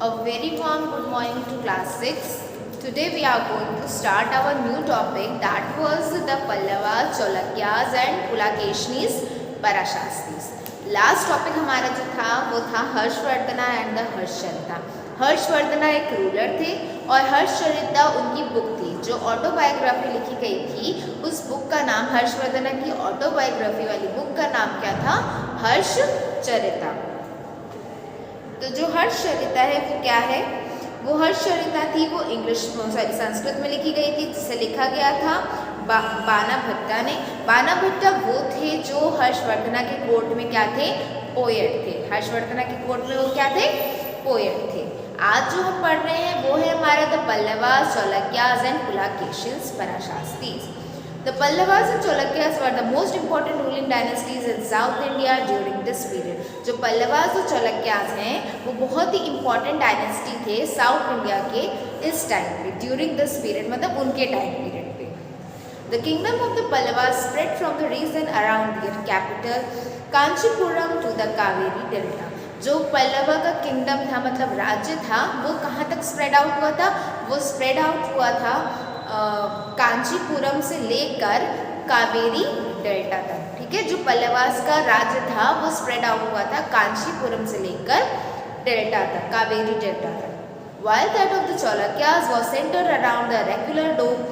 A very warm good morning to class 6. Today we are going to start our new topic, that was the Pallavas, Cholukyas and Pulakeshinis, Parashastris. Last topic हमारा जो था वो था Harshavardhana and the हर्षचरिता। Harshavardhana एक ruler थे और हर्षचरिता उनकी book थी जो ऑटोबायोग्राफी लिखी गई थी। उस बुक का नाम, हर्षवर्धना की ऑटोबायोग्राफी वाली बुक का नाम क्या था? हर्षचरिता। तो जो हर्षचरिता है वो क्या है? वो हर्षचरिता थी, वो संस्कृत में लिखी गई थी, जिसे लिखा गया था बानाभट्टा ने। बानाभट्टा वो थे जो हर्षवर्धना के कोर्ट में क्या थे? पोएट थे। हर्षवर्धना के कोर्ट में वो क्या थे? पोएट थे। आज जो हम पढ़ रहे हैं वो है हमारा द पल्लवास, चौलक्यास एंड पुलाकेशिन्स पराशास्त्रीज। The Pallavas and Cholukyas were the most important ruling dynasties in South India during this period. जो पल्लवास और चौलक्यास हैं वो बहुत ही important डायनेस्टी थे साउथ इंडिया के इस टाइम पे, ड्यूरिंग दिस पीरियड, मतलब उनके टाइम पीरियड पे। The kingdom of the Pallavas spread from the region around their capital Kanchipuram to the Kaveri Delta. जो पल्लवा का किंगडम था, मतलब राज्य था, वो कहाँ तक स्प्रेड आउट हुआ था? वो स्प्रेड आउट हुआ था कांचीपुरम से लेकर कावेरी डेल्टा तक। ठीक है, जो पल्लवास का राज्य था वो स्प्रेड आउट हुआ था कांचीपुरम से लेकर डेल्टा तक, कावेरी डेल्टा तक। While that of the Cholukyas was centered around the regular dome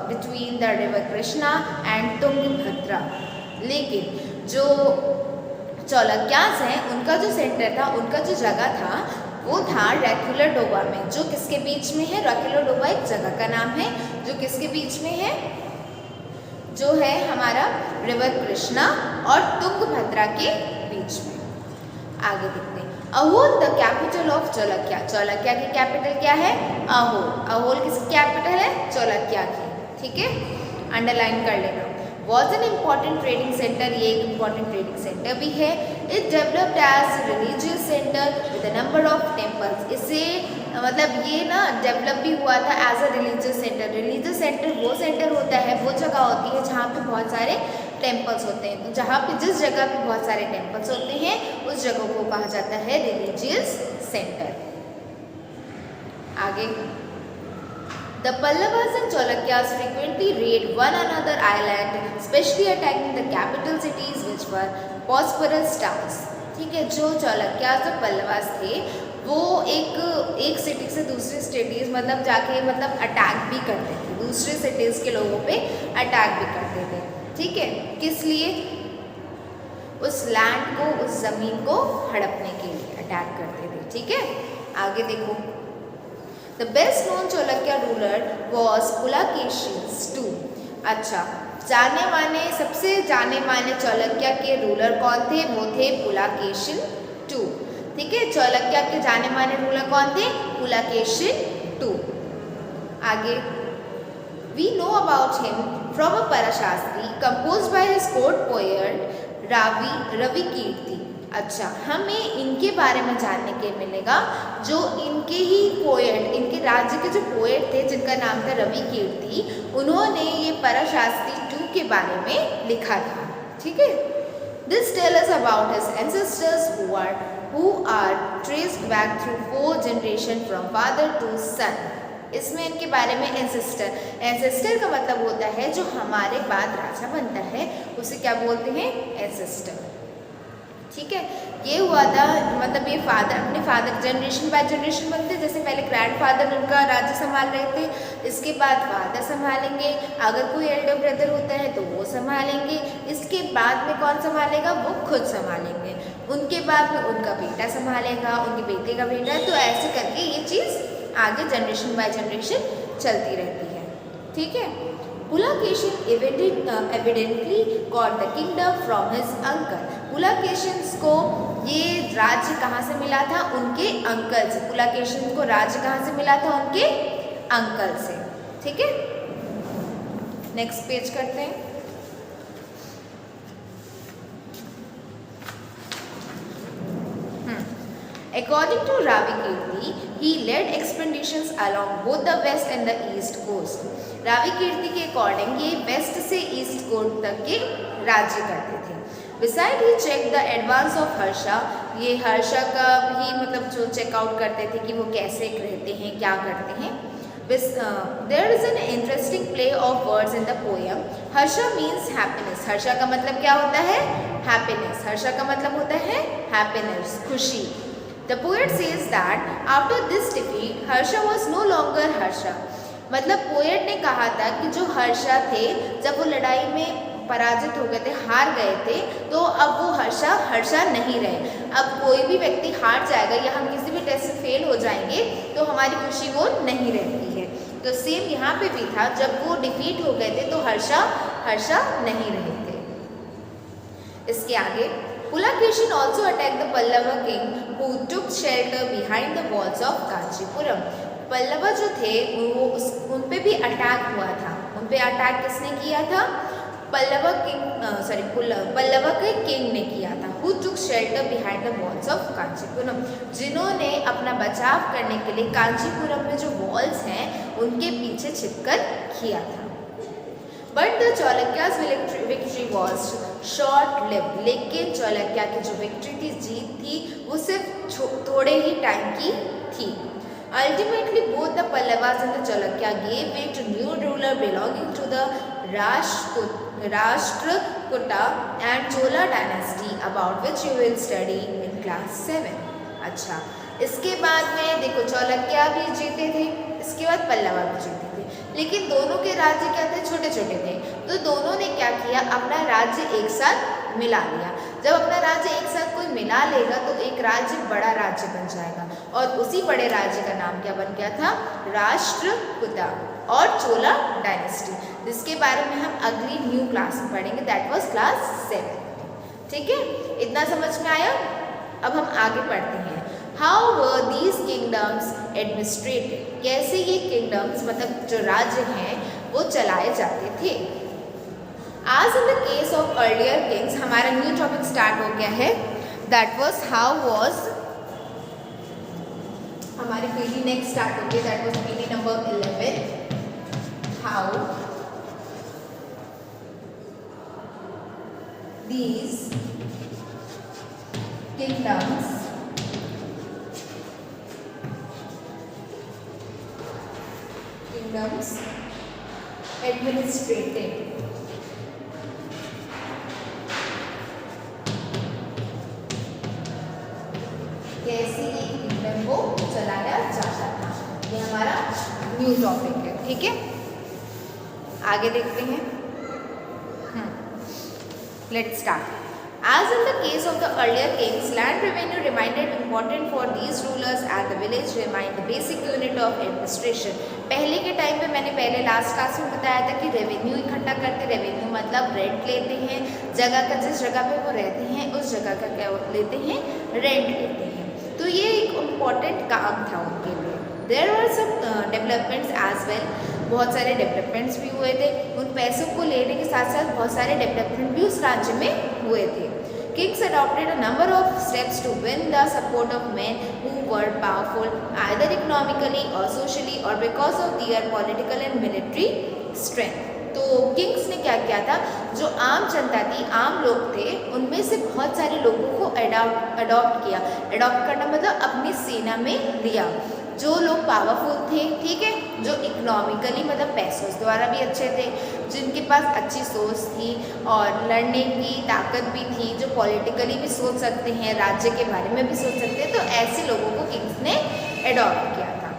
between the river Krishna and Tungabhadra. लेकिन जो चौलक्यास हैं उनका जो सेंटर था, उनका जो जगह था वो था रेक्युलर डोबा में, जो किसके बीच में है? रेक्युलर डोबा एक जगह का नाम है जो किसके बीच में है? जो है हमारा रिवर कृष्णा और तुंगभद्रा के बीच में। आगे देखते हैं। अहोल द कैपिटल ऑफ चौलक्या। चौलक्या की कैपिटल क्या है? अहोल। अहोल किसकी कैपिटल है? चौलक्या की। ठीक है, अंडरलाइन कर लेना। Was an important trading centre, ये एक इम्पॉर्टेंट ट्रेडिंग सेंटर भी है। It developed as religious centre with a number of temples. इससे मतलब ये ना डेवलप भी हुआ था as a religious centre. Religious centre वो सेंटर होता है, वो जगह होती है जहाँ पे बहुत सारे टेम्पल्स होते हैं। तो जहाँ पे जिस जगह पे बहुत सारे टेम्पल्स होते हैं उस जगह को कहा जाता है रिलीजियस सेंटर। आगे, The Pallavas and Cholukyas frequently raid one another island, especially attacking the capital cities which were prosperous towns. ठीक है, जो चौलक्यास और पल्लवास थे वो एक सिटी से दूसरी सिटीज़ मतलब जाके मतलब अटैक भी करते थे, दूसरे सिटीज़ के लोगों पे अटैक भी करते थे। ठीक है, किस लिए? उस लैंड को, उस ज़मीन को हड़पने के लिए अटैक करते थे। ठीक है, आगे देखो। The best known Cholukya ruler was Pulakeshin II. अच्छा, सबसे जाने माने चौलक्या के रूलर कौन थे? वो थे पुलाकेशिन II। ठीक है, चौलक्या के जाने माने रूलर कौन थे? पुलाकेशिन II। आगे, we know about him from a Parashastri composed by his court poet Ravi Kirti. अच्छा, हमें इनके बारे में जानने के मिलेगा जो इनके ही पोएट, इनके राज्य के जो पोएट थे जिनका नाम था रवि कीर्ति, उन्होंने ये पराशास्त्री II के बारे में लिखा था। ठीक है, this tell us about his ancestors who are traced back through 4 generation from father to son. इसमें इनके बारे में एंसेस्टर का मतलब होता है जो हमारे बाद राजा बनता है, उसे क्या बोलते हैं? एंसेस्टर। ठीक है, ये हुआ था, मतलब ये अपने फादर जनरेशन बाय जनरेशन बनते, जैसे पहले ग्रैंडफादर उनका राज्य संभाल रहे थे, इसके बाद फादर संभालेंगे, अगर कोई एल्डर ब्रदर होता है तो वो संभालेंगे, इसके बाद में कौन संभालेगा? वो खुद संभालेंगे, उनके बाद में उनका बेटा संभालेगा, उनके बेटे का बेटा, तो ऐसे करके ये चीज़ आगे जनरेशन बाय जनरेशन चलती रहती है। ठीक है, Pulakeshin evidently got the kingdom from his uncle. पुलाकेशिन्स को ये राज्य कहाँ से मिला था? उनके अंकल से। पुलाकेशिन्स को राज्य कहाँ से मिला था? उनके अंकल से। ठीक है, नेक्स्ट पेज करते हैं। According to Ravi Kirti, he led expeditions along both the west and the east coast. Ravi कीर्ति के अकॉर्डिंग ये वेस्ट से ईस्ट कोस्ट तक के राज्य करते थे। Besides, he checked the advance of Harsha, ये हर्षा का भी मतलब जो चेकआउट करते थे कि वो कैसे रहते हैं, क्या करते हैं. There is an interesting play of words in the poem. Harsha means happiness. Harsha का मतलब क्या होता है? Happiness. हर्षा का मतलब होता है happiness, खुशी. The poet says that after this defeat, Harsha was no longer Harsha. मतलब पोएट ने कहा था कि जो हर्षा थे जब वो लड़ाई में पराजित हो गए थे, हार गए थे, तो अब वो हर्षा नहीं रहे. अब कोई भी व्यक्ति हार जाएगा या हम किसी भी टेस्ट में फेल हो जाएंगे तो हमारी खुशी वो नहीं रहती है. तो सेम यहाँ पे भी था, जब वो डिफीट हो गए थे तो हर्षा नहीं रहे थे. इसके आगे Pulakeshin also attacked the Pallava king who took shelter behind the walls of Kanchipuram. Pallava जो थे वो उन पे भी अटैक हुआ था. उन पे अटैक किसने किया था? पल्लवा के किंग ने किया था. Who took shelter behind the walls of Kanchipuram. जिन्होंने अपना बचाव करने के लिए कांचीपुरम में जो वॉल्स हैं उनके पीछे छिपकर किया था. But the Chalukyas victory was short lived. लेकिन चालुक्या की जो विक्ट्री थी, जीत थी, वो सिर्फ थोड़े ही टाइम की थी. Ultimately both the Pallavas and the Chalukya gave way to new ruler belonging to the Rashtrakuta and Chola dynasty, about which you will study in class 7. अच्छा, इसके बाद में देखो चालुक्या भी जीते थे, इसके बाद पल्लवा भी जीते थे, लेकिन दोनों के राज्य क्या थे? छोटे छोटे थे. तो दोनों ने क्या किया? अपना राज्य एक साथ मिला लिया. जब अपना राज्य एक साथ कोई मिला लेगा तो एक राज्य बड़ा राज्य बन जाएगा. और उसी बड़े राज्य का नाम क्या बन गया था? राष्ट्रकूटा और चोला डायनेस्टी, जिसके बारे में हम अगली न्यू क्लास में पढ़ेंगे. That was class 7. ठीक है, इतना समझ में आया? अब हम आगे पढ़ते हैं. How were these kingdoms administrated? कैसे ये kingdoms मतलब जो राज्य हैं वो चलाए जाते थे. As in the case of earlier kings, हमारा न्यू टॉपिक स्टार्ट हो गया है. That was how was हमारी पीढ़ी नेक्स्ट स्टार्ट हो गई. That was पीढ़ी number 11. How these kingdoms administrated. कैसे ये किंगडम को चलाया जाता था, ये हमारा न्यू टॉपिक है. ठीक है, आगे देखते हैं. Let's start. As in the case of the earlier kings, land revenue remained important for these rulers and the village remained the basic unit of administration. पहले के टाइम पे मैंने पहले लास्ट क्लास में बताया था कि रेवेन्यू इकट्ठा करते. रेवेन्यू मतलब रेंट लेते हैं, जगह का जिस जगह पे वो रहते हैं उस जगह का क्या लेते हैं? रेंट लेते हैं. तो ये एक इम्पॉर्टेंट काम था उनके लिए. There were some developments as well. बहुत सारे डेवलपमेंट्स भी हुए थे. उन पैसों को लेने के साथ साथ बहुत सारे डेवलपमेंट भी उस राज्य में हुए थे. Kings adopted a number of steps to win the support of men who were powerful, either economically or socially or because of their political and military strength. तो किंग्स ने क्या किया था? जो आम जनता थी, आम लोग थे, उनमें से बहुत सारे लोगों को अडॉप्ट किया. अडॉप्ट करना मतलब अपनी सेना में लिया. जो लोग पावरफुल थे, ठीक है, जो इकोनॉमिकली मतलब पैसों द्वारा भी अच्छे थे, जिनके पास अच्छी सोच थी और लड़ने की ताकत भी थी, जो पॉलिटिकली भी सोच सकते हैं, राज्य के बारे में भी सोच सकते हैं, तो ऐसे लोगों को किंग्स ने अडॉप्ट किया था.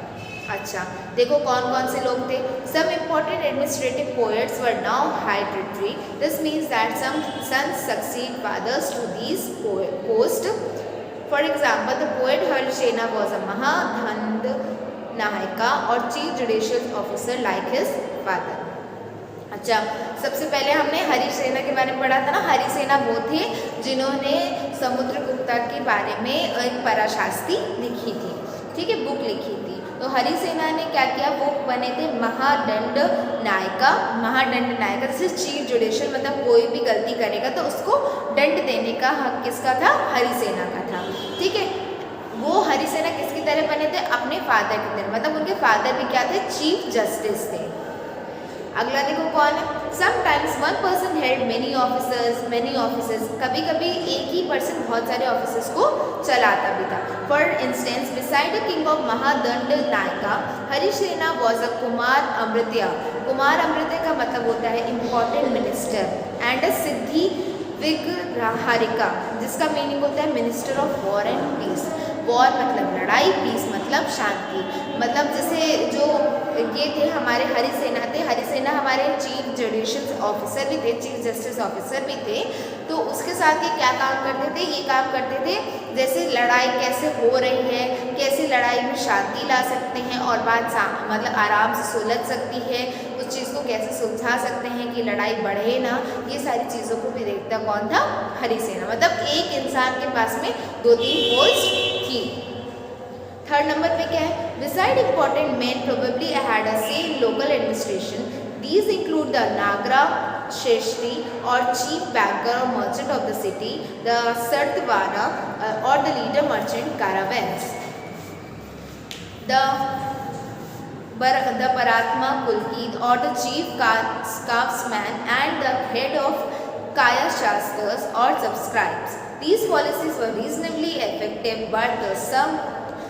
अच्छा, देखो कौन कौन से लोग थे. Some important administrative posts were now hereditary. This means that some sons succeed fathers to these post. For example, the poet Harisena was a Mahadhand Nahika और chief judicial officer like his father. अच्छा, सबसे पहले हमने हरिसेना के बारे में पढ़ा था ना. हरिसेना वो थे जिन्होंने समुद्रगुप्ता के बारे में एक पराशास्ति लिखी थी. ठीक है, बुक लिखी थी. तो हरिसेना ने क्या किया? वो बने थे महादंड नायिका. महादंड नायिका जैसे चीफ जुडिशियल मतलब कोई भी गलती करेगा तो उसको दंड देने का हक किसका था? हरिसेना का था. ठीक है, वो हरिसेना किसकी तरह बने थे? अपने फादर की तरह. मतलब उनके फादर भी क्या थे? चीफ जस्टिस थे. अगला देखो कौन है, sometimes one person held many officers, कभी कभी एक ही पर्सन बहुत सारे ऑफिसर्स को चलाता भी था। For instance beside the king of mahadanda nayaka Harisena was a kumar amatya. Kumar amatya का मतलब होता है important minister, and a siddhi vigrahika जिसका मीनिंग होता है minister of war and peace. War मतलब लड़ाई, पीस मतलब शांति। मतलब जैसे जो ये थे हमारे हरिसेना थे, हरिसेना हमारे चीफ जुडिशियल ऑफिसर भी थे, चीफ जस्टिस ऑफिसर भी थे। तो उसके साथ ये क्या काम करते थे, ये काम करते थे जैसे लड़ाई कैसे हो रही है, कैसे लड़ाई में शांति ला सकते हैं और बात मतलब आराम से सुलझ सकती है, उस चीज़ को कैसे सुलझा सकते हैं कि लड़ाई बढ़े ना, ये सारी चीज़ों को भी देखता कौन था, हरिसेना। मतलब एक इंसान के पास में 2-3 पोस्ट थी। थर्ड नंबर पे क्या है, beside important man probably had a say in local administration, these include the nagara shreshthi और चीफ बैंकर और merchant of the city, the सरतवाना और the leader merchant caravans, the Paratma Pulkit or the chief craftsman and the head of Kaya Shastras or subscribes. These policies were reasonably effective, but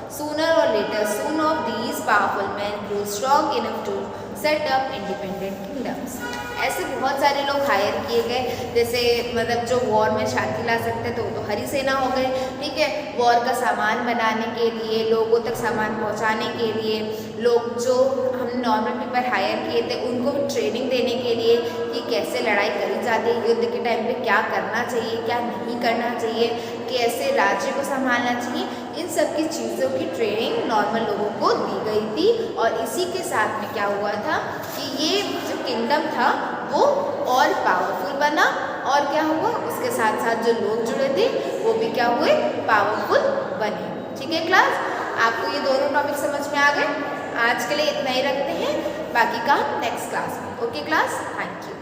sooner or later, some of these powerful men grew strong enough to set up independent kingdoms. ऐसे बहुत सारे लोग higher किए गए, जैसे मतलब जो war में शांति ला सकते थे वो तो हरिसेना हो गए, ठीक है। वॉर का सामान बनाने के लिए, लोगों तक सामान पहुंचाने के लिए, लोग जो हमने नॉर्मल पीपल हायर किए थे उनको भी ट्रेनिंग देने के लिए कि कैसे लड़ाई करी जाती है, युद्ध के टाइम पे क्या करना चाहिए, क्या नहीं करना चाहिए, कैसे राज्य को संभालना चाहिए, इन सब की चीज़ों की ट्रेनिंग नॉर्मल लोगों को दी गई थी। और इसी के साथ में क्या हुआ था कि ये जो किंगडम था वो और पावरफुल बना, और क्या हुआ उसके साथ साथ जो लोग जुड़े थे वो भी क्या हुए, पावरफुल बने। ठीक है क्लास, आपको ये दोनों टॉपिक समझ में आ गए। आज के लिए इतना ही रखते हैं, बाकी का नेक्स्ट क्लास में। Okay class, thank you.